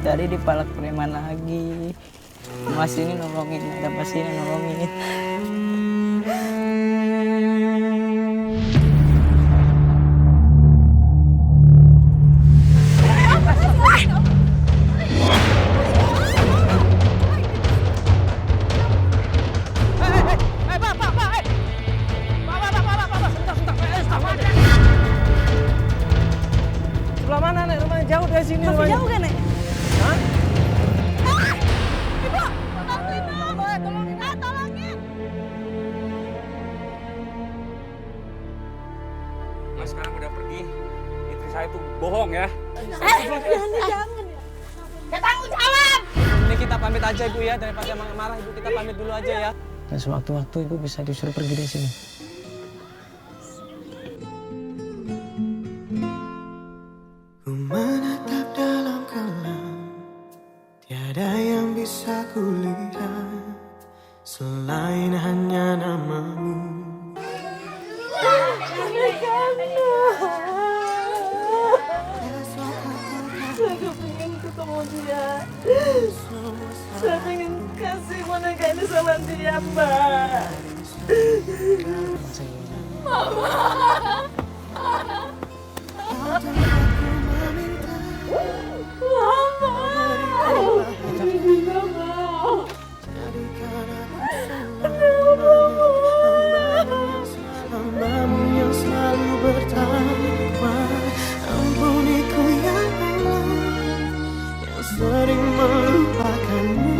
tadi dipalak preman lagi. Mas ini nolongin, ada Mas ini nolongin. Sebelah mana, Nek? Rumahnya jauh dari sini. Masih rumahnya. jauh kan, Nek? Hah? Ibu, bantuin dong. Tolongin, tolongin. Mas sekarang udah pergi. Istri saya itu bohong ya. Jangan. Ya tanggung jawab. Ini kita pamit aja Ibu ya, daripada marah Ibu kita pamit dulu aja ya. Dan sewaktu-waktu Ibu bisa disuruh pergi dari sini. Ku menatap dalam kelam, tiada yang bisa kulihat selain hanya namamu. Aku pengen ketemu dia. Saya pengen kasih boneka ini sama dia, Mbak. Hambamu yang selalu bertakwa, ampuniku ya Allah, yang sering melupakanmu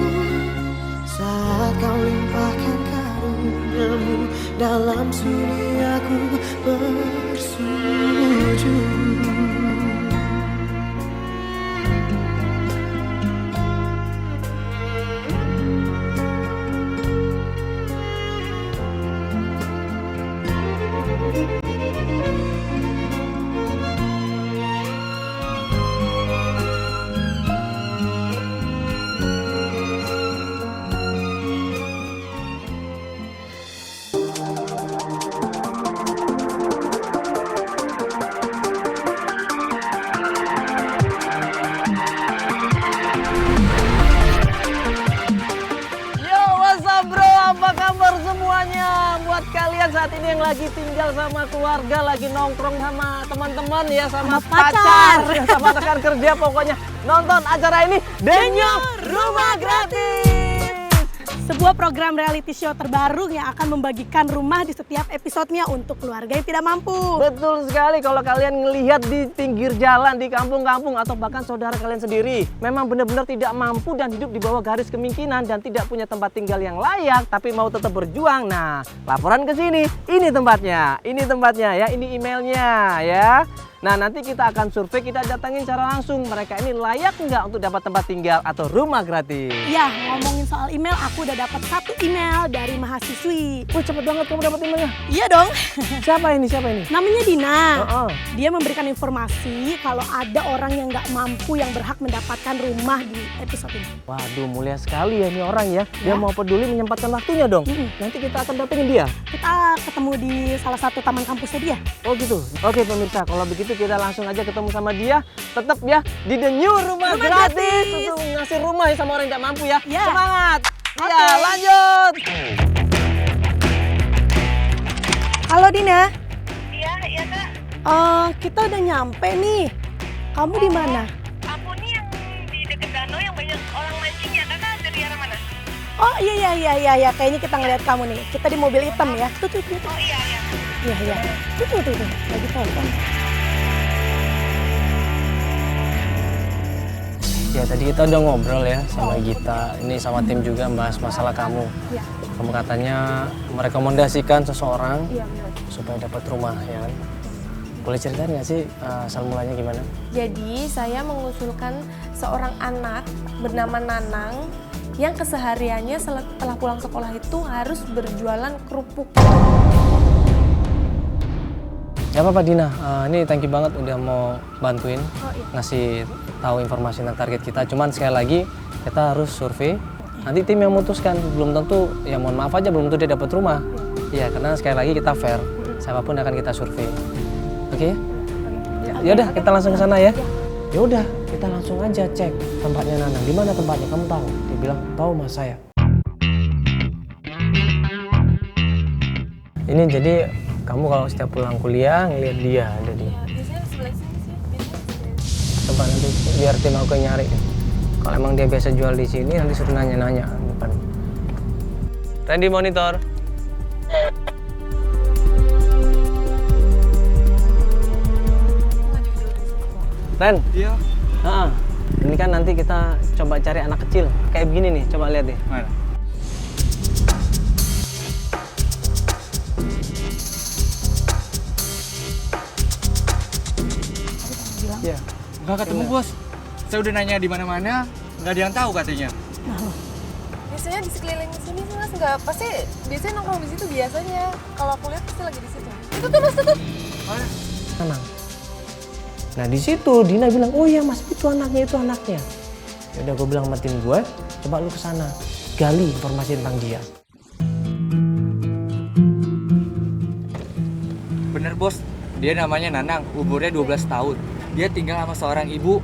saat kau limpahkan karuniamu dalam sunyi aku bersujud. Yo, what's up bro? Apa kabar semuanya? Buat kalian saat ini yang lagi tinggal sama keluarga, lagi nongkrong sama teman-teman ya, sama Sama pacar. sama rekan kerja, pokoknya nonton acara ini Denyut Rumah Gratis. Sebuah program reality show terbaru yang akan membagikan rumah di setiap episodenya untuk keluarga yang tidak mampu. Betul sekali, kalau kalian ngelihat di pinggir jalan, di kampung-kampung, atau bahkan saudara kalian sendiri memang benar-benar tidak mampu dan hidup di bawah garis kemiskinan dan tidak punya tempat tinggal yang layak, tapi mau tetap berjuang. Nah, laporan ke sini, ini tempatnya ya, ini emailnya ya. Nah, nanti kita akan survei, kita datangin secara langsung mereka ini layak nggak untuk dapat tempat tinggal atau rumah gratis. Ya, ngomongin soal email, aku udah dapat satu email dari mahasiswi. Oh, cepet banget kamu dapat emailnya. Iya dong. Siapa ini? Namanya Dina. Oh. Dia memberikan informasi kalau ada orang yang nggak mampu yang berhak mendapatkan rumah di episode ini. Waduh, mulia sekali ya ini orang ya. Ya. Dia mau peduli menyempatkan waktunya dong. Nanti kita akan datengin dia. Kita ketemu di salah satu taman kampusnya dia. Oh gitu. Oke pemirsa, kalau begitu kita langsung aja ketemu sama dia. Tetap ya di The New Rumah Gratis untuk ngasih rumah ya sama orang yang tidak mampu ya. Ya. Semangat. Oke. Ya, lanjut. Halo Dina. Iya, iya Kak. Kita udah nyampe nih. Kamu di mana? Aku nih yang di dekat danau yang banyak orang mancing ya. Kakak dari arah mana? Oh iya. Kayaknya kita ngeliat kamu nih. Kita di mobil hitam ya. Tuh. Oh iya. Iya. Tuh. Lagi telepon. Ya tadi kita udah ngobrol ya sama Gita. Ini sama tim juga bahas masalah kamu. Iya. Kamu katanya merekomendasikan seseorang Iya benar. supaya dapat rumah ya kan. Boleh ceritain nggak sih asal mulanya gimana? Jadi saya mengusulkan seorang anak bernama Nanang yang kesehariannya setelah pulang sekolah itu harus berjualan kerupuk. Ya apa Dina, ini thank you banget udah mau bantuin Oh iya. ngasih tahu informasi tentang target kita. Cuman sekali lagi kita harus survei. Nanti tim yang memutuskan, belum tentu, ya mohon maaf aja belum tentu dia dapat rumah. Ya karena sekali lagi kita fair, siapapun akan kita survei. Oke? Ya udah kita langsung ke sana ya. Ya udah, kita langsung aja cek tempatnya Nanang. Di mana tempatnya? Kamu tahu? Dia bilang, tahu mas saya. Ini jadi kamu kalau setiap pulang kuliah ngeliat dia ada di. Biasanya di sebelah sini sih. Coba nanti biar tim aku yang nyari deh. Kalau emang dia biasa jual di sini, nanti suruh nanya-nanya depan. Ready monitor. Ren. Iya. Ini kan nanti kita coba cari anak kecil. Kayak begini nih, coba lihat deh. Mana? Iya. Nggak ketemu bos. Saya udah nanya di mana-mana, nggak ada yang tahu katanya. Biasanya di sekeliling sini sih mas, nggak pasti biasanya nongkrong di situ biasanya. Kalau aku lihat pasti lagi di situ. Itu tuh mas tuh. Tenang. Nah di situ Dina bilang, oh iya mas itu anaknya. Ya udah gue bilang sama tim gue, coba lu kesana gali informasi tentang dia. Bener bos, dia namanya Nanang, umurnya 12 tahun. Dia tinggal sama seorang ibu,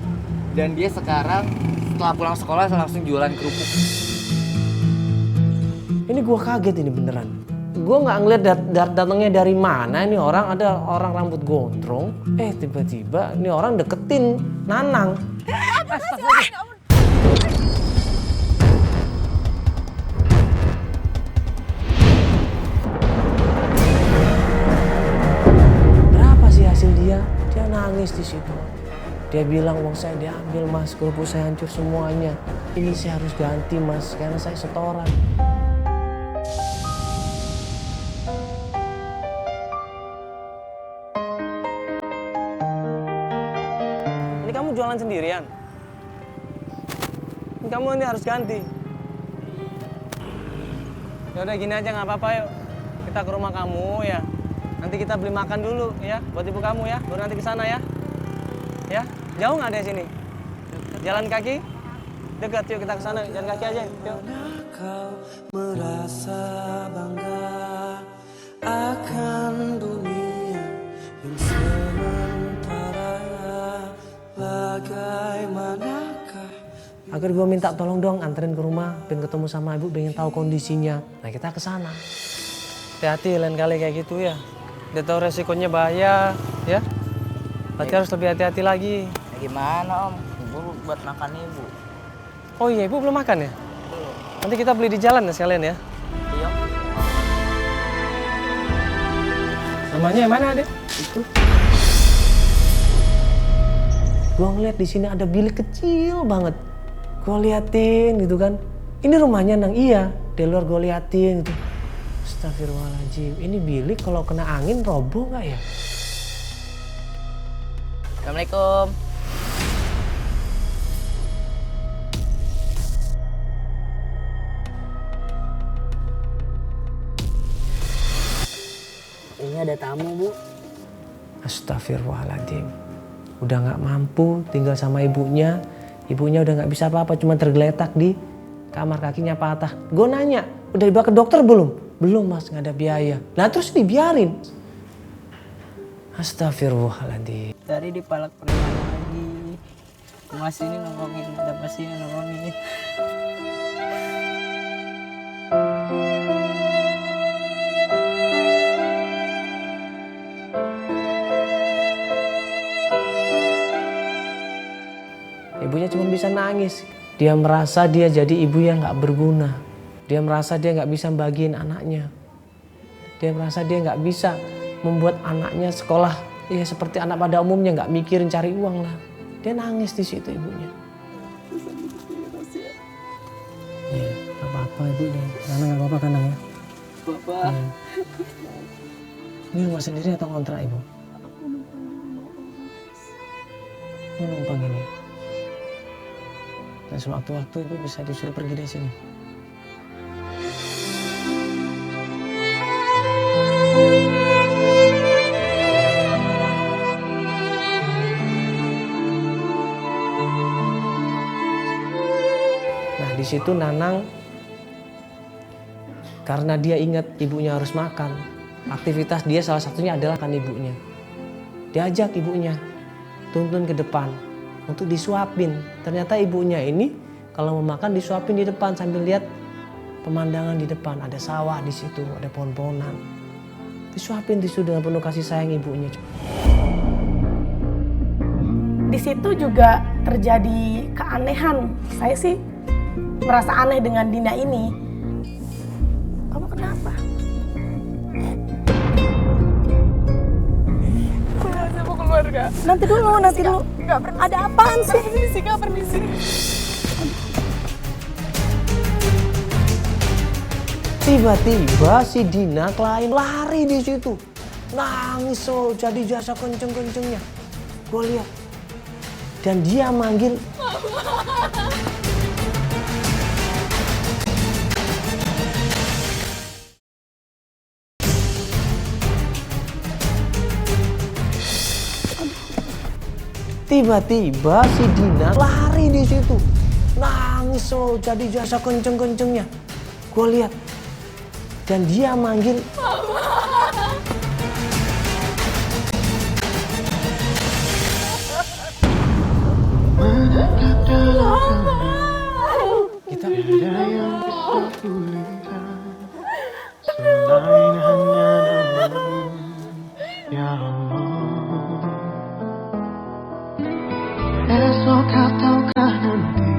dan dia sekarang setelah pulang sekolah langsung jualan kerupuk. Ini gue kaget ini beneran. Gue nggak ngeliat datangnya dari mana ini orang. Ada orang rambut gondrong. Tiba-tiba ini orang deketin Nanang. Berapa sih hasil dia? Dia nangis di situ. Dia bilang uang saya diambil mas, kerupuk saya hancur semuanya. Ini saya harus ganti mas, karena saya setoran. Ini kamu jualan sendirian? Ini kamu nanti harus ganti. Ya udah gini aja nggak apa-apa yuk. Kita ke rumah kamu ya. Nanti kita beli makan dulu ya buat ibu kamu ya. Baru nanti ke sana ya. Ya, jauh nggak dari sini? Jalan kaki? Dekat yuk kita ke sana. Jalan kaki aja. Yuk. Kau merasa bangga akan dunia yang sementara, bagaimanakah? Akhirnya gue minta tolong dong anterin ke rumah, pengen ketemu sama ibu, pengen tahu kondisinya. Nah kita ke sana. Hati-hati lain kali kayak gitu ya. Dia tahu resikonya bahaya, ya. Berarti harus lebih hati-hati lagi. Ya gimana om? Ibu buat makan ibu. Oh iya, ibu belum makan ya? Nanti kita beli di jalan ya sekalian ya. Iya. Namanya yang mana adek? Itu. Gua ngeliat di sini ada bilik kecil banget. Gua liatin gitu kan. Ini rumahnya Nang, iya. Di luar gua liatin gitu. Astagfirullahaladzim. Ini bilik kalau kena angin roboh nggak ya? Assalamualaikum. Ini ada tamu bu. Astagfirullahaladzim. Udah nggak mampu tinggal sama ibunya. Ibunya udah nggak bisa apa-apa, cuma tergeletak di kamar, kakinya patah. Gue nanya, udah dibawa ke dokter belum? Belum mas, nggak ada biaya. Nah terus dibiarin. Astagfirullahaladzim. Dari dipalak preman lagi. Mas ini nolongin, ada pasti nolongin. Ibunya cuma bisa nangis. Dia merasa dia jadi ibu yang nggak berguna. Dia merasa dia nggak bisa bagiin anaknya. Dia merasa dia nggak bisa membuat anaknya sekolah ya seperti anak pada umumnya, nggak mikirin cari uang lah. Dia nangis di situ ibunya. Iya, nggak apa-apa ibu deh. Nana nggak apa-apa kan Nang ya? Bapak. Iya. Ini rumah sendiri atau kontrak ibu? Ini numpang ini. Dan sewaktu-waktu ibu bisa disuruh pergi dari sini. Nah di situ Nanang, karena dia ingat ibunya harus makan, aktivitas dia salah satunya adalah kan ibunya. Diajak ibunya, tuntun ke depan. untuk disuapin. Ternyata ibunya ini kalau mau makan disuapin di depan sambil lihat pemandangan di depan. Ada sawah di situ, ada pohon-pohonan. Disuapin di situ dengan penuh kasih sayang ibunya. Di situ juga terjadi keanehan. Saya sih merasa aneh dengan Dina ini. Kamu kenapa? Saya mau keluar, Kak. Nanti dulu. Ada apaan sih? Permisi, Kak, permisi. Tiba-tiba si Dina klien lari di situ. Nangis jadi jasa kenceng-kencengnya. Gue lihat. Dan dia manggil tiba-tiba si Dina lari di situ. Nangis jadi jasa kenceng-kencengnya. Gue lihat. Dan dia manggil kita selain hanya namamu, ya Allah. Esok kau tahukah nanti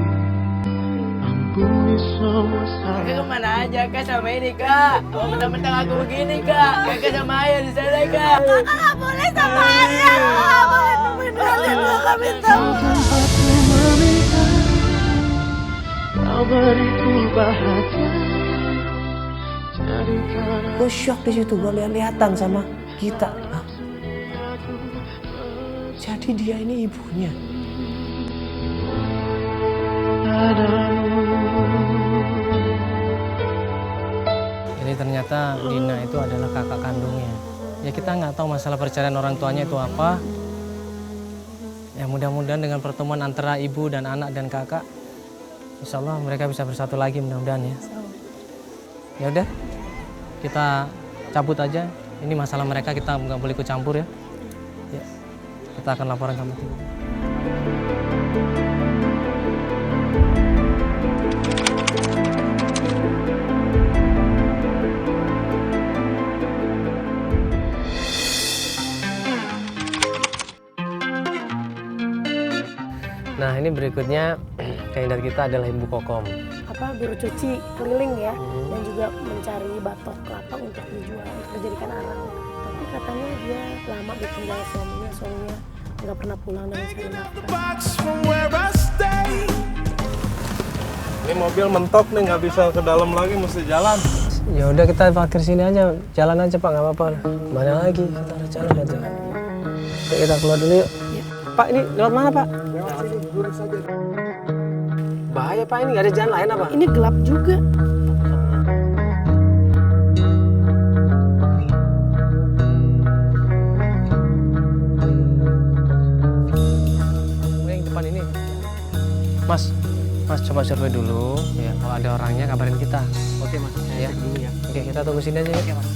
ampuni semua salah. Kakak kemana aja Kak sama ini Kak? Kok mentang-mentang aku begini Kak? Kakak sama Ayah di sana Kak. Kakak nggak boleh sama Ayah. Kakak boleh temuin dulu. Kakak minta. Tempatku meminta kau beriku bahagia. Jadikan gue shock di situ. Gue lihat-lihatan sama kita. Hah? Jadi dia ini ibunya. Jadi ternyata Dina itu adalah kakak kandungnya. Ya kita nggak tahu masalah perceraian orang tuanya itu apa. Ya mudah-mudahan dengan pertemuan antara ibu dan anak dan kakak, insya Allah mereka bisa bersatu lagi mudah-mudahan ya. Ya udah, kita cabut aja. Ini masalah mereka, kita nggak boleh ikut campur ya. Ya, kita akan laporan sama tim. Nah ini berikutnya kandidat kita adalah Ibu Kokom. Buru cuci keliling ya, dan juga mencari batok kelapa untuk dijual, untuk dijadikan arang. Tapi katanya dia lama ditinggal suaminya nggak pernah pulang dan mencari nafkah. Ini mobil mentok nih, nggak bisa ke dalam lagi, mesti jalan. Ya udah kita parkir sini aja, jalan aja Pak, nggak apa-apa. Mana lagi, kita harus jalan aja. Oke, kita keluar dulu yuk. Pak, ini lewat mana Pak? Bahaya Pak, ini nggak ada jalan lain apa? Ini gelap juga. Yang depan ini. Mas coba survei dulu. Ya, kalau ada orangnya kabarin kita. Oke Mas. Ya. Oke, kita tunggu sini aja ya. Oke Mas.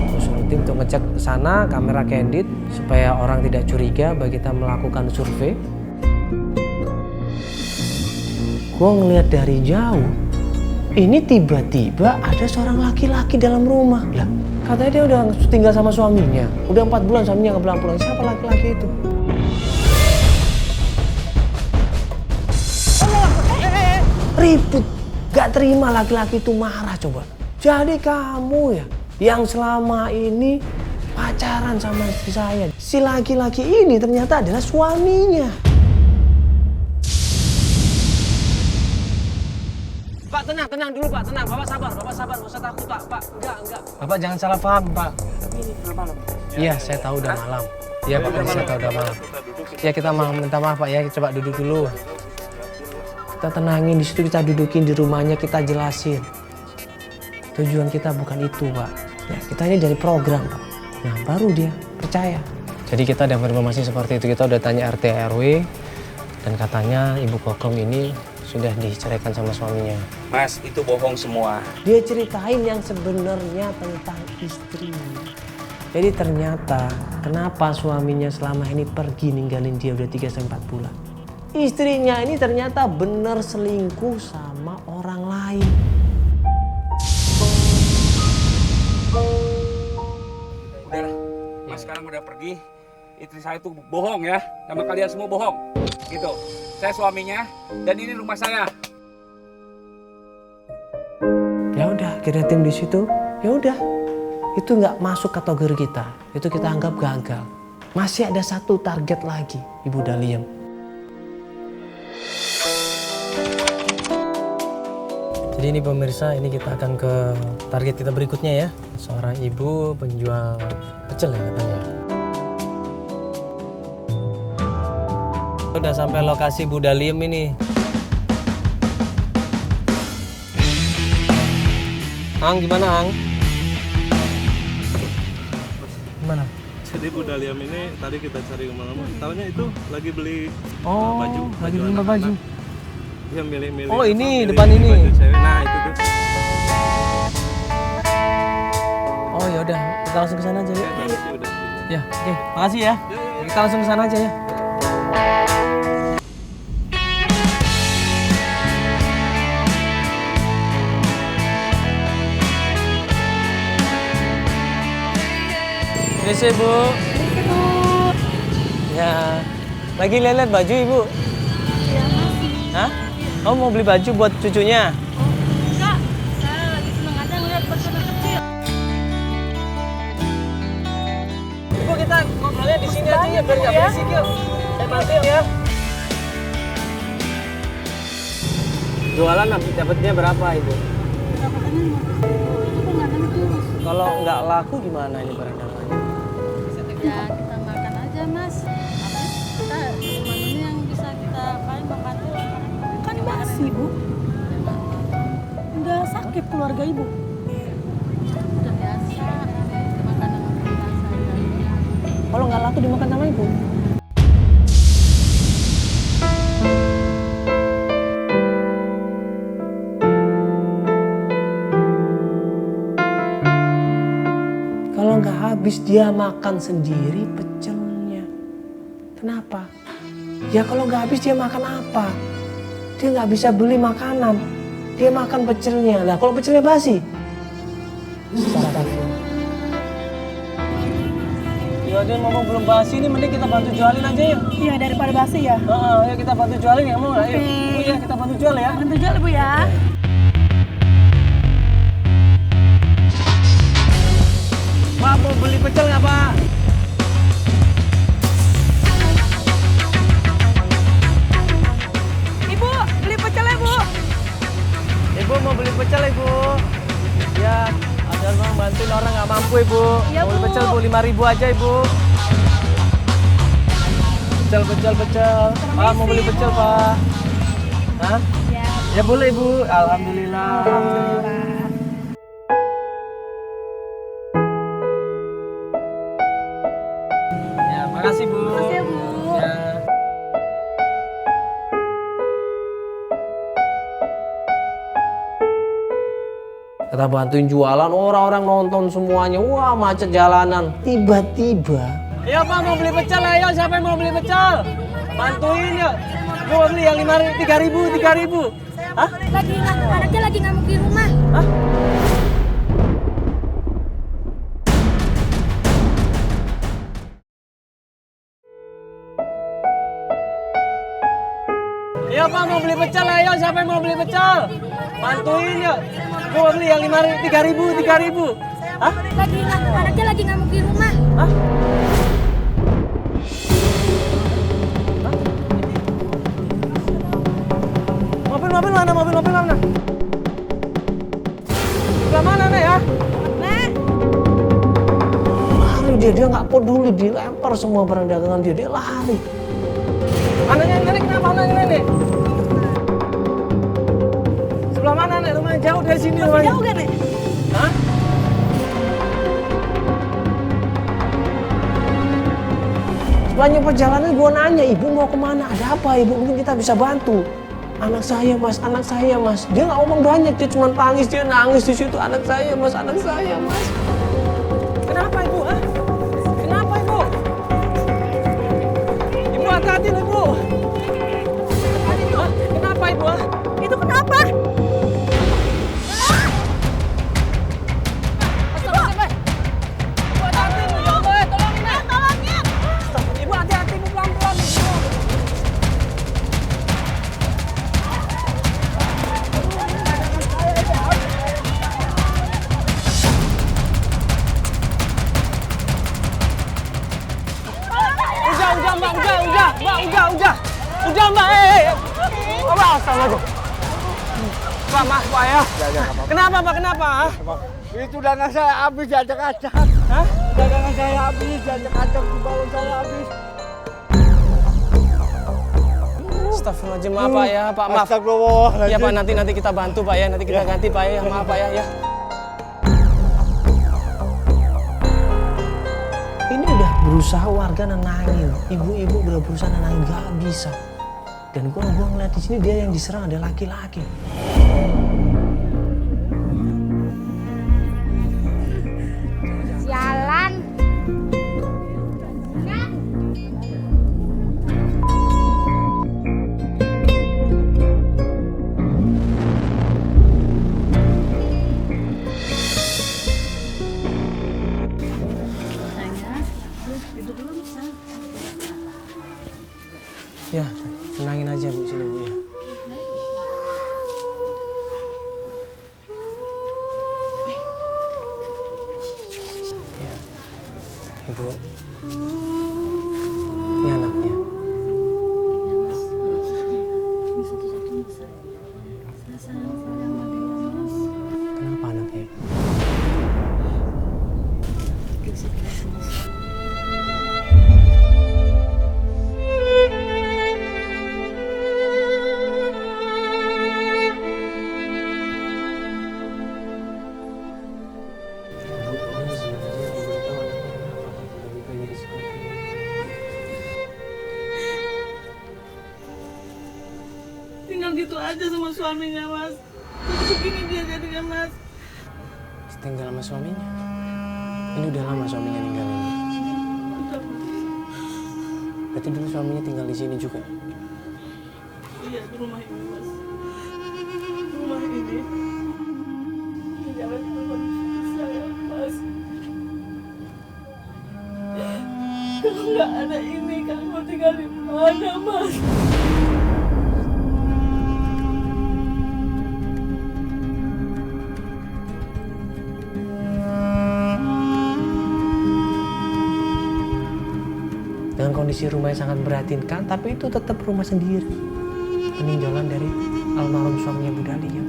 Terus tim untuk ngecek ke sana, kamera candid supaya orang tidak curiga bagi kita melakukan survei. Gue ngeliat dari jauh, ini tiba-tiba ada seorang laki-laki dalam rumah. Lah, katanya dia udah tinggal sama suaminya. Udah 4 bulan suaminya nggak pulang-pulang. Siapa laki-laki itu? Ribut, gak terima laki-laki itu marah coba. Jadi kamu ya yang selama ini pacaran sama istri saya. Si laki-laki ini ternyata adalah suaminya. Pak, tenang dulu Pak, tenang. Bapak sabar, nggak usah takut Pak. Enggak. Bapak jangan salah paham Pak. Tapi ini udah malam. Iya, saya tahu udah malam. Iya Pak, saya tahu udah malam. Ya kita minta maaf Pak ya, coba duduk dulu. Kita tenangin di situ, kita dudukin di rumahnya, kita jelasin. Tujuan kita bukan itu Pak. Ya, kita ini dari program Pak. Nah, baru dia percaya. Jadi kita dapat informasi seperti itu, kita udah tanya RT RW dan katanya Ibu Kokom ini sudah diceraikan sama suaminya. Mas, itu bohong semua. Dia ceritain yang sebenarnya tentang istrinya. Jadi ternyata kenapa suaminya selama ini pergi ninggalin dia udah 3-4 bulan. istrinya ini ternyata bener selingkuh sama orang lain. Udahlah, Mas sekarang udah pergi. Istri saya itu bohong ya, sama kalian semua bohong. Gitu. Saya suaminya dan ini rumah saya. Ya udah, akhirnya tim di situ. Ya udah, itu nggak masuk kategori kita. Itu kita anggap gagal. Masih ada satu target lagi, Ibu Daliem. Jadi ini pemirsa, ini kita akan ke target kita berikutnya ya. Seorang ibu penjual pecel ya katanya. Udah sampai lokasi Bu Daliem ini. Ang, gimana Ang? Gimana? Jadi Bu Daliem ini tadi kita cari kemana-mana. Taunya itu lagi beli baju. Lagi beli baju. Dia milih-milih. Oh ini, milih depan ini. Baju cewek. Nah itu tuh. Oh ya udah, kita langsung ke sana aja ya. Udah. Ya, oke. Makasih ya. Kita langsung ke sana aja ya. Permisi Bu. Ya, lagi lihat baju Ibu? Iya masih. Hah? Kamu mau beli baju buat cucunya? Enggak, saya lagi seneng aja ngeliat baju anak kecil. Ibu kita ngobrolnya di sini aja ya biar nggak berisik yuk. Saya bantuin ya. Jualan dapatnya berapa Ibu? Kalau nggak laku gimana ini barang dagangannya? Ya kita makan aja mas. Habis kita cuma ini yang bisa kita paling membantu. Kan masih Bu. Udah sakit keluarga Ibu. Udah biasa makanan biasa. Kalau nggak laku dimakan sama Ibu? Kalau nggak habis dia makan sendiri pecelnya. Kenapa? Ya kalau nggak habis dia makan apa? Dia nggak bisa beli makanan. Dia makan pecelnya. Lah kalau pecelnya basi? Ya dia ngomong belum basi ini, mending kita bantu jualin aja ya. Iya daripada basi ya. Ya kita bantu jualin ya, mau nggak? Yuk. Bu ya kita bantu jual ya. Bantu jual Bu ya. Pak mau beli pecel nggak Pak? Ibu beli pecel ya Bu. Ibu mau beli pecel Ibu? Ya, ada orang bantuin orang nggak mampu Ibu. Iya, Mau beli Bu. pecel Bu 5.000 aja Ibu. Pecel. Pak mau beli pecel Pak? Hah? Ya. Ya boleh Ibu. Alhamdulillah. Ya, makasih Bu. Makasih ya Bu. Ya. Kita bantuin jualan, orang-orang nonton semuanya. Wah, macet jalanan. Tiba-tiba, ayo Pak mau beli pecel, ayo siapa yang mau beli pecel? Bantuin yuk. Gue mau beli yang 3.000. Hah? Anaknya lagi ngamuk di rumah. Hah? Ayo Pak mau beli pecel, ayo siapa yang mau beli pecel? Bantuin yuk. Gue mau beli yang 3.000. Hah? Anaknya lagi ngamuk di rumah. Hah? Mobil mana? Sebelah mana nih ya? Lari dia nggak peduli, dilempar semua barang dagangan dia lari. Anaknya ini kenapa anaknya ini? Sebelah mana nih? Lumayan jauh dari sini. Masih jauh kan nih? Hah? Sepanjang perjalanan gue nanya, ibu mau kemana? Ada apa ibu? Mungkin kita bisa bantu. Anak saya mas. Dia nggak ngomong banyak, dia cuma tangis, dia nangis di situ. Anak saya mas. Kenapa ibu? Hah? Kenapa ibu? Ibu hati-hati loh ibu. Udah Mbak, Mbak, astagfirullah. Pak, maaf Pak ya. Kenapa Pak, kenapa? Itu dagangan saya habis diacak-acak. Hah? Dagangan saya habis diacak-acak, di balon saya habis. Astagfirullahaladzim, maaf Pak ya, Pak maaf. Astagfirullahaladzim. Ya Pak, nanti kita bantu Pak ya, nanti kita ganti Pak ya, maaf Pak ya. Ini udah berusaha warga nenangin, ibu-ibu udah berusaha nenangin, gak bisa. Dan gua ngeliat di sini dia yang diserang ada laki-laki. Jalan. Ya, tenangin aja Bu, sini Bu ya. Ya, Ibu. Ini anaknya. Kenapa anaknya? Tinggal gitu aja sama suaminya, Mas. Begini dia jadinya, Mas. Tinggal sama suaminya. Ini udah lama suaminya ninggalin. Berarti dulu suaminya tinggal di sini juga. Iya, di rumah ini, Mas. Rumah ini. Jangan lupa saya, Mas. Kalau nggak ada ini, kan mau tinggal di mana, Mas? Dengan kondisi rumah yang sangat memprihatinkan, tapi itu tetap rumah sendiri. Peninggalan dari almarhum suaminya Bu Dahlia.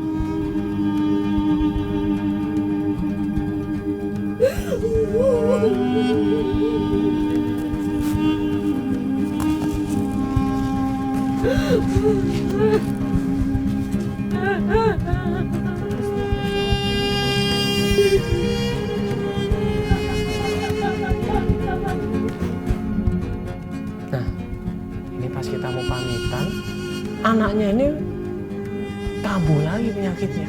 Nah, ini pas kita mau pamitan, anaknya ini kambuh lagi penyakitnya.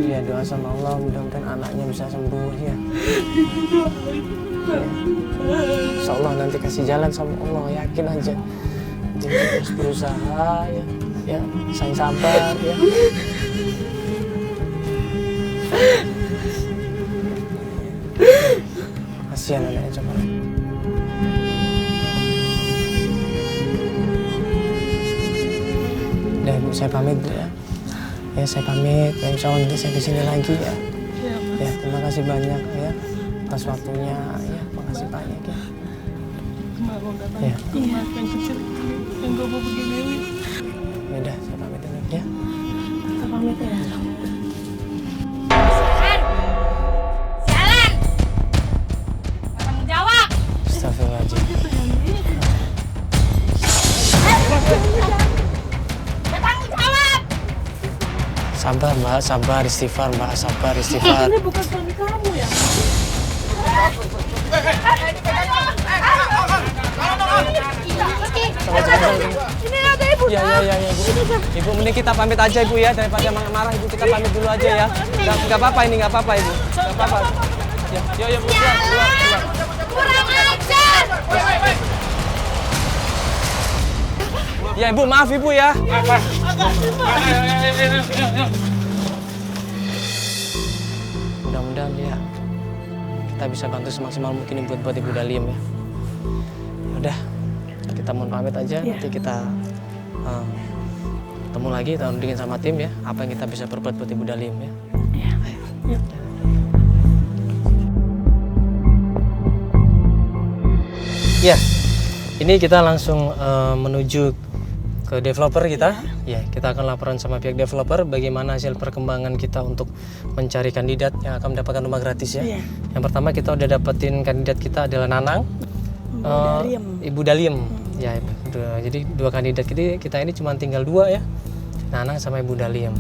Ya doa sama Allah, mudah-mudahan anaknya bisa sembuh ya. Insya Allah nanti kasih jalan sama Allah, yakin aja. Jadi terus berusaha ya, ya sayang sabar ya. Kasihan anaknya coba. Udah Bu, saya pamit Bu ya. Ya saya pamit, ya insya Allah nanti saya kesini lagi ya. Ya terima kasih banyak ya atas waktunya ya, makasih banyak ya. Mau datang Ya. ke rumah yang kecil yang gue mau begini. Ya udah, saya pamit dulu ya. Kita pamit ya. Jalan. Tanggung jawab. Astagfirullahaladzim. Tanggung jawab. Sabar Mbak, sabar istighfar Mbak, sabar istighfar. Ini bukan suami kamu ya? Ini ada ibu. Ya Ibu. Ibu mending kita pamit aja Ibu ya, daripada marah Ibu, kita pamit dulu aja ya. Nggak apa-apa ini, nggak apa-apa Ibu. Nggak apa-apa. Ya, yuk Bu, keluar. Kurang ajar. Ya Ibu, maaf Ibu ya. Mudah-mudahan ya kita bisa bantu semaksimal mungkin buat Ibu Dalim ya. Udah, kita mohon pamit aja. Nanti kita ketemu lagi, kita undingin sama tim ya. Apa yang kita bisa perbuat buat Ibu Dalim ya. Ayo. Ya, Ini kita langsung menuju ke developer kita. Ya, kita akan laporan sama pihak developer bagaimana hasil perkembangan kita untuk mencari kandidat yang akan mendapatkan rumah gratis ya. Yang pertama kita udah dapetin kandidat kita adalah Nanang, Ibu Daliem. Ya, jadi 2 kandidat kita ini cuma tinggal 2 ya, Nanang sama Ibu Daliem.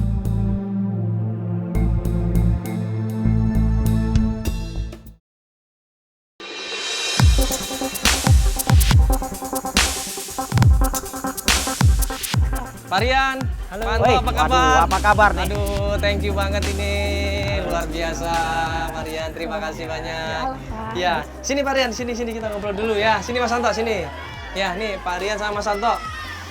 Marian, halo. Mantap, apa kabar? Aduh, apa kabar nih? Aduh, thank you banget ini, luar biasa, Marian. Terima kasih banyak. Ya, sini Marian, sini kita ngobrol dulu ya. Sini Mas Santo, sini. Ya, nih Pak Rian sama Mas Santo.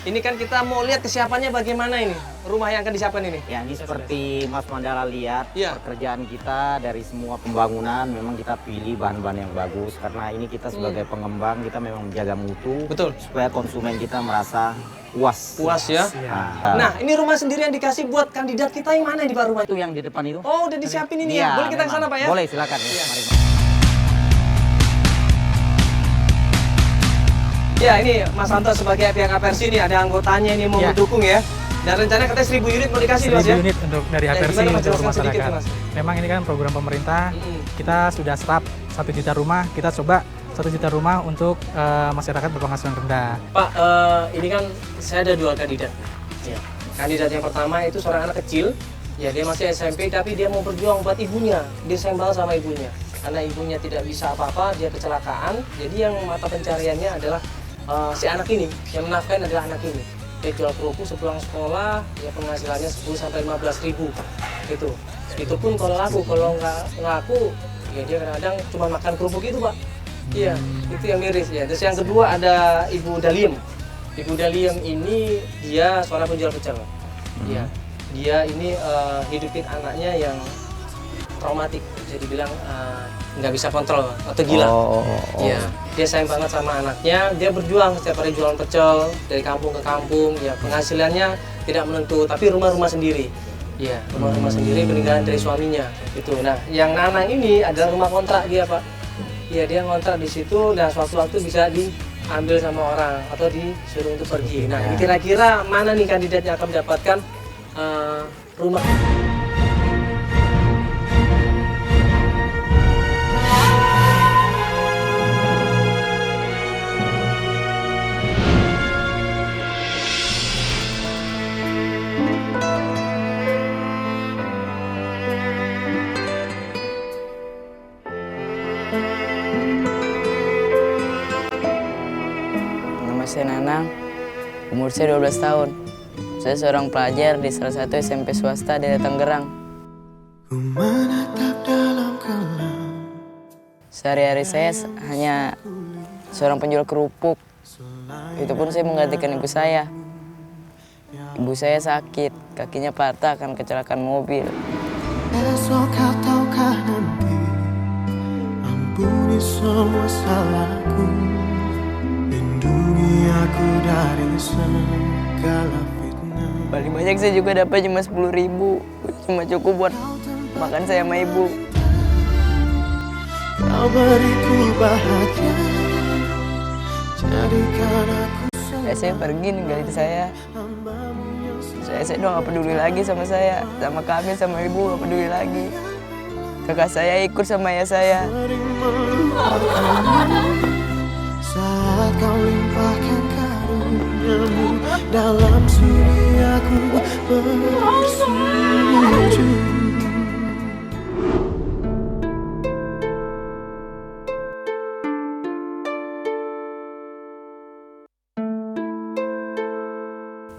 Ini kan kita mau lihat kesiapannya bagaimana ini rumah yang akan disiapkan ini. Ya, ini seperti Mas Mandala lihat pekerjaan kita dari semua pembangunan memang kita pilih bahan-bahan yang bagus karena ini kita sebagai pengembang kita memang menjaga mutu. Betul. Supaya konsumen kita merasa puas. Puas ya. Nah, ini rumah sendiri yang dikasih buat kandidat kita yang mana ini Pak rumah itu yang di depan itu? Oh, udah disiapin ini ya. Boleh kita ke sana Pak ya? Boleh, silakan ya. Mari. Ya, ini Mas Santo sebagai pihak Apersi ini ada anggotanya ini mau mendukung ya. Dan rencananya katanya 1000 unit mau dikasih Mas ya? 1000 unit untuk dari Apersi untuk masyarakat. Sedikit, Mas. Memang ini kan program pemerintah. Kita sudah start 1 juta rumah. Kita coba 1 juta rumah untuk masyarakat berpenghasilan rendah. Pak, ini kan saya ada 2 kandidat. Ya. Kandidat yang pertama itu seorang anak kecil. Ya, dia masih SMP tapi dia mau berjuang buat ibunya. Dia sayang banget sama ibunya. Karena ibunya tidak bisa apa-apa, dia kecelakaan. Jadi yang mata pencariannya adalah si anak ini, yang menafkahin adalah anak ini. Dia jual kerupuk sepulang sekolah, ya penghasilannya 10-15 ribu gitu. Itu pun kalau laku, kalau nggak laku, ya dia kadang-kadang cuma makan kerupuk itu Pak. Iya, itu yang miris ya. Terus yang kedua ada Ibu Daliem. Ibu Daliem ini dia seorang penjual pecel. Iya, dia ini hidupin anaknya yang traumatik, jadi bilang nggak bisa kontrol atau gila. Iya, dia sayang banget sama anaknya. Dia berjuang setiap hari jualan pecel dari kampung ke kampung. Ya, penghasilannya tidak menentu, tapi rumah-rumah sendiri. Iya, rumah-rumah sendiri peninggalan dari suaminya. Itu. Nah, yang Nanang ini adalah rumah kontrak dia Pak. Iya, dia ngontrak di situ. Nah, suatu waktu bisa diambil sama orang atau disuruh untuk pergi. Nah, ini kira-kira mana nih kandidat yang akan mendapatkan rumah? Saya Nanang, umur saya 12 tahun. Saya seorang pelajar di salah satu SMP swasta di Tangerang. Sehari-hari saya hanya seorang penjual kerupuk. Itu pun saya menggantikan ibu saya. Ibu saya sakit, kakinya patah akan kecelakaan mobil. Esok ataukah nanti, ampuni semua salahku. Lindungi aku dari segala fitnah. Paling banyak saya juga dapat cuma 10.000. Cuma cukup buat makan saya sama ibu. Kau beriku bahagia, jadikan aku saya pergi ninggalin saya. Saya udah gak peduli lagi sama saya. Sama kami, sama ibu gak peduli lagi. Kakak saya ikut sama ayah saya. Saat kau limpahkan karuniamu dalam suriaku bersujud.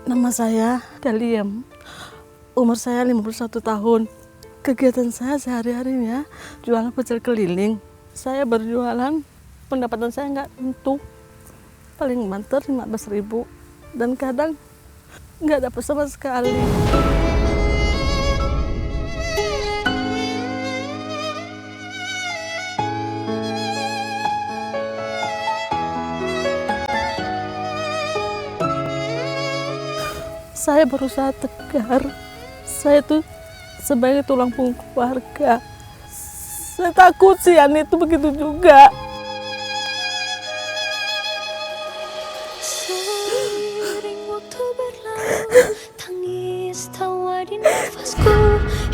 Nama saya Daliem. Umur saya 51 tahun. Kegiatan saya sehari-harinya jualan pecel keliling. Saya berjualan, pendapatan saya nggak tentu, paling banter 15.000 dan kadang nggak dapat sama sekali. Saya berusaha tegar. Saya tuh sebagai tulang punggung keluarga. Saya takut si Ani itu begitu juga. jadi nafasku,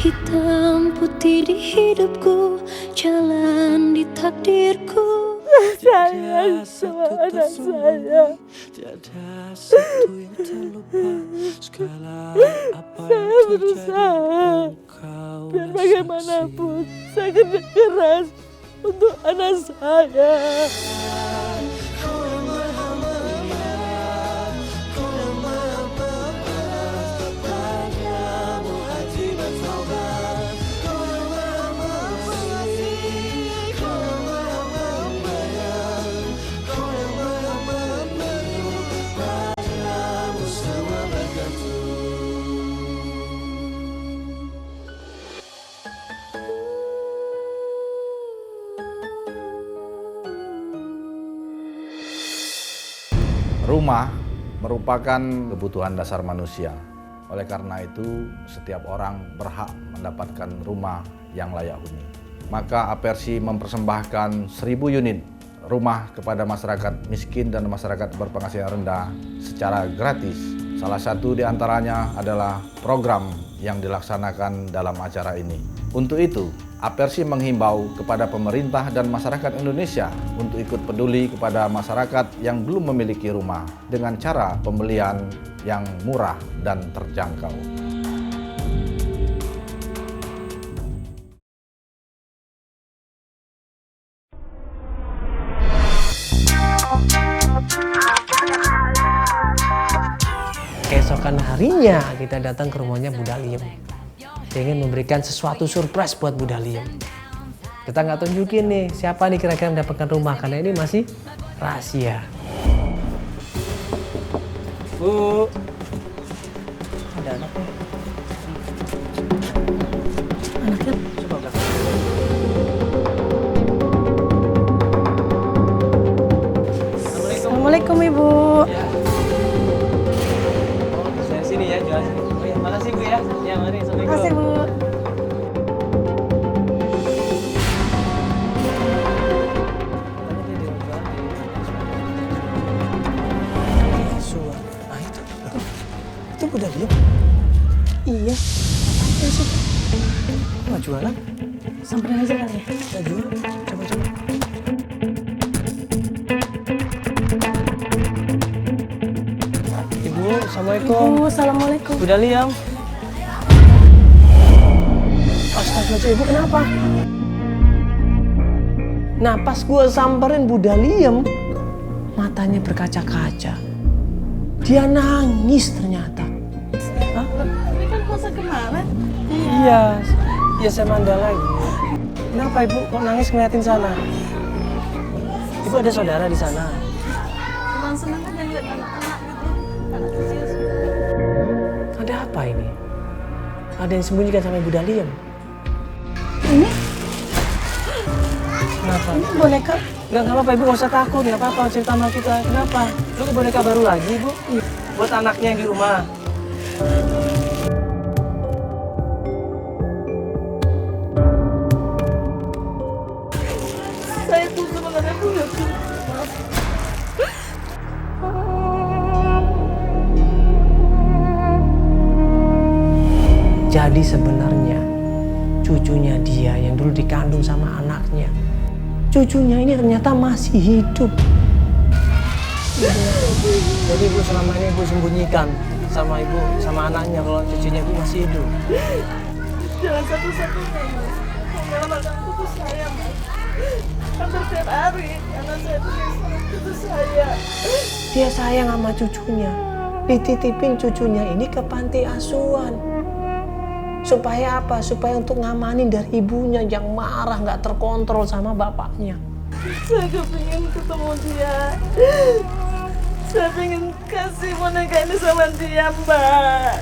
hitam putih di hidupku, jalan di takdirku. Sayang sama anak saya. Saya berusaha biar bagaimanapun saya kerja keras untuk anak saya. Rumah merupakan kebutuhan dasar manusia. Oleh karena itu, setiap orang berhak mendapatkan rumah yang layak huni. Maka APRSI mempersembahkan 1000 unit rumah kepada masyarakat miskin dan masyarakat berpenghasilan rendah secara gratis. Salah satu di antaranya adalah program yang dilaksanakan dalam acara ini. Untuk itu, APRSI menghimbau kepada pemerintah dan masyarakat Indonesia untuk ikut peduli kepada masyarakat yang belum memiliki rumah dengan cara pembelian yang murah dan terjangkau. Keesokan harinya kita datang ke rumahnya Bu Daliem. Ingin memberikan sesuatu surprise buat Bu Daliem. Kita nggak tunjukin nih siapa nih kira-kira mendapatkan rumah karena ini masih rahasia. Bu, ada anaknya. Anaknya coba belakang. Assalamualaikum Ibu. Ya. Oh, saya sini ya, jual sini. Oh ya, makasih Bu ya. Ya, mari. Assalamualaikum. Makasih Bu. Itu Bu Daliem? Iya. Apa sih? Nggak jualan? Samperin aja kali ya. Nggak jual. Coba. Ibu, Assalamualaikum. Ibu, Assalamualaikum. Bu Daliem. Astagfirullah, Ibu kenapa? Nah, pas gue samperin Bu Daliem, matanya berkaca-kaca. Dia nangis ternyata. Hah? Ini kan puasa kemarin. Iya, ya saya mandal lagi. Kenapa Ibu kok nangis ngeliatin sana? Ibu ada saudara di sana? Cuman seneng aja lihat anak-anak gitu. Anak kecil. Ada apa ini? Ada yang sembunyikan sama Ibu Daliem? Ini? Kenapa? Ini boneka. Nggak apa-apa Ibu, nggak usah takut, nggak apa-apa, cerita sama kita. Kenapa? Lu boneka baru lagi Ibu? Buat anaknya yang di rumah. Saya tuh sebenarnya punya cucu. Jadi sebenarnya cucunya dia yang dulu dikandung sama anaknya, cucunya ini ternyata masih hidup. Jadi Ibu selama ini Ibu sembunyikan sama Ibu, sama anaknya kalau cucunya Ibu masih hidup. Jalan satu-satunya Mas. Menyelamatkan cucu saya Mas. Hampir setiap hari anak saya itu cucu saya. Dia sayang sama cucunya, dititipin cucunya ini ke panti asuhan. Supaya apa? Supaya untuk ngamanin dari ibunya yang marah nggak terkontrol sama bapaknya. Saya kepingin ketemu dia. Saya pengen kasih boneka ini sama dia, Mbak.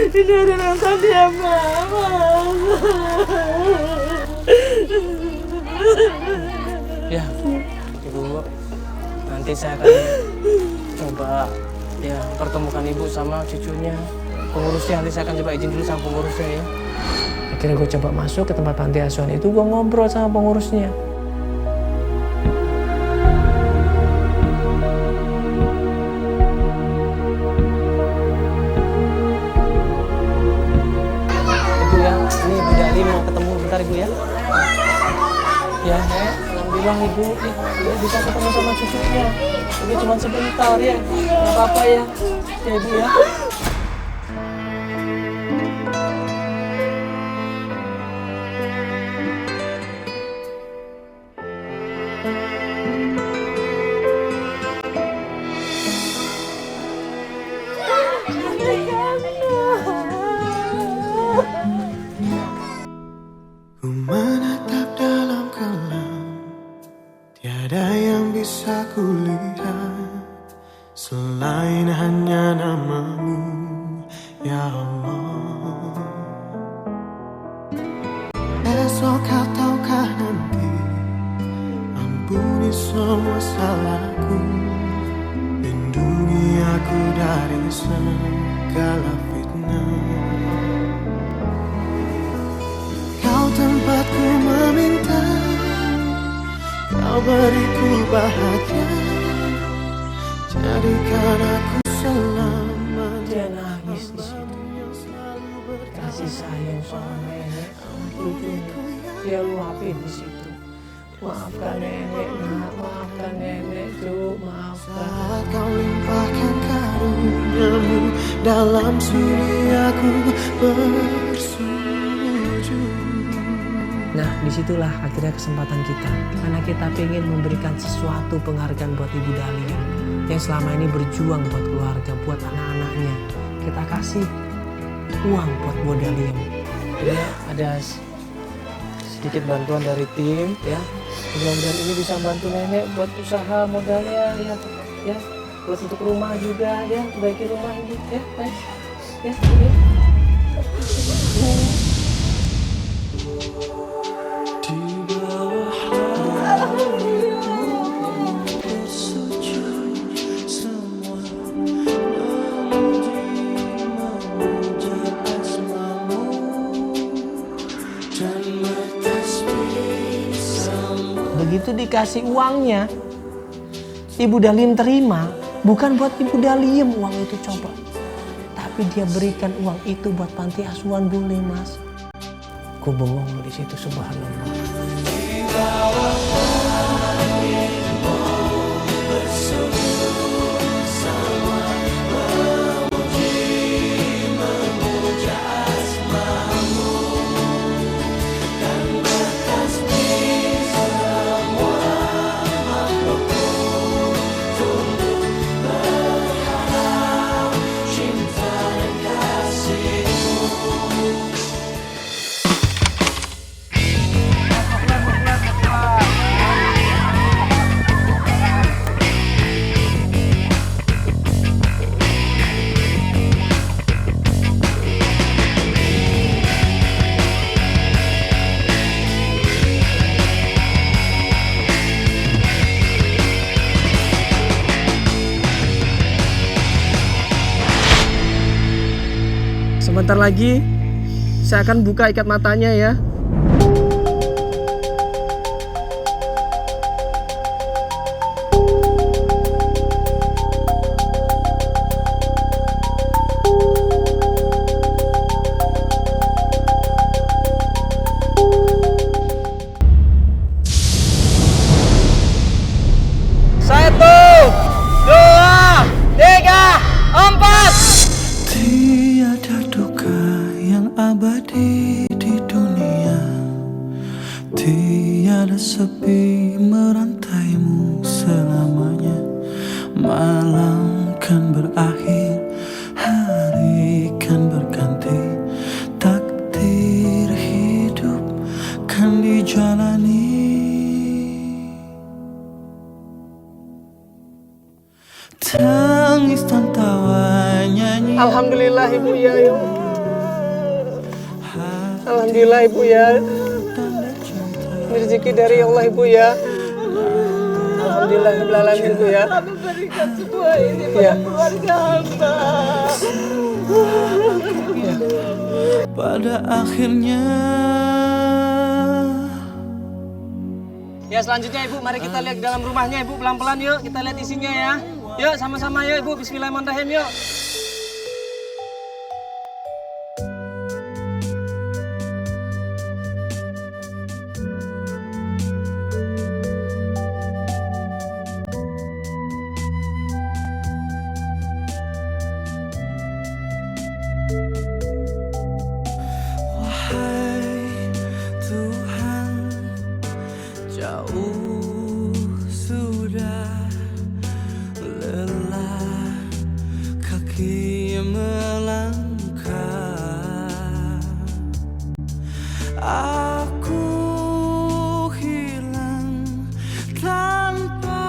Ini hari nonton dia, Mbak. Ya, Ibu, nanti saya akan coba ya pertemukan Ibu sama cucunya. Pengurusnya nanti saya akan coba izin dulu sama pengurusnya ya. Akhirnya gue coba masuk ke tempat panti asuhan itu, gue ngobrol sama pengurusnya. sebentar Ibu ya. Ya, Nek, alhamdulillah Ibu ya, bisa ketemu sama cucunya. Ibu cuma sebentar ya, nggak apa-apa ya. Ya Ibu ya. Ku menatap dalam kelam, tiada yang bisa kulihat selain hanya namamu, ya Allah. Esok ataukah nanti, ampuni semua salahku, lindungi aku dari segala fitnah. Kau tempatku meminta, kau beriku bahagia, jadikan aku selama. Dia nangis di situ. Kasih sayang sama nenek, sama cucunya. Dia luapin di situ. Maafkan nenek, nak. Maafkan nenek, Cuk. Maafkan. Saat kau limpahkan karuniamu, dalam sudi aku bersujud. Nah, disitulah akhirnya kesempatan kita. Karena kita pengen memberikan sesuatu penghargaan buat Ibu Dahlia yang selama ini berjuang buat keluarga, buat anak-anaknya. Kita kasih uang buat Bu Dahlia. Jadi ada sedikit bantuan dari tim ya. Mudah-mudahan ini bisa bantu nenek buat usaha modalnya ya. Buat untuk rumah juga ya, perbaiki rumah ini ya. Baik. Ya, ini. Begitu dikasih uangnya, Ibu Dalim terima, bukan buat Ibu Dalim uang itu coba. Tapi dia berikan uang itu buat panti asuhan boleh Mas. Ku bengong di situ subhanallah. Sebentar lagi saya akan buka ikat matanya ya. abadi di dunia, tiada sepi merantaimu selamanya. Malam kan berakhir, hari kan berganti, takdir hidup kan dijalani. Tangis dan tawa nyanyi. Alhamdulillah Ibu ya, Ibu. Alhamdulillah Ibu ya. Ini rezeki dari Allah Ibu ya. Alhamdulillah alamin Ibu ya. Kami berikan semua ini pada keluarga hamba. Pada akhirnya. Ya selanjutnya Ibu, mari kita lihat dalam rumahnya Ibu, pelan-pelan yuk kita lihat isinya ya. Yuk sama-sama yuk Ibu, bismillahirrahmanirrahim yuk. Jauh sudah lelah kaki melangkah, aku hilang tanpa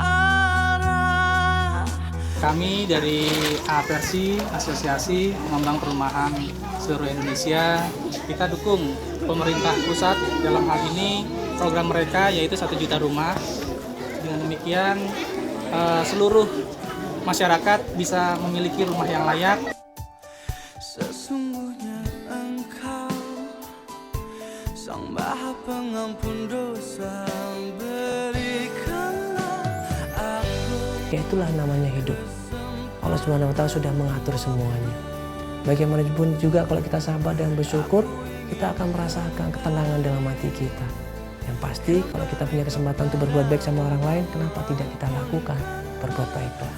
arah. Kami dari Apersi, Asosiasi Pengembang Perumahan Seluruh Indonesia, kita dukung pemerintah pusat dalam hal ini program mereka yaitu 1 juta rumah. Dengan demikian seluruh masyarakat bisa memiliki rumah yang layak. Sesungguhnya Engkau Sang Maha Pengampun dosa, berikanlah aku. Ya itulah namanya hidup. Allah SWT sudah mengatur semuanya. Bagaimanapun juga kalau kita sabar dan bersyukur, kita akan merasakan ketenangan dalam hati kita. Yang pasti kalau kita punya kesempatan untuk berbuat baik sama orang lain, kenapa tidak kita lakukan? Berbuat baiklah.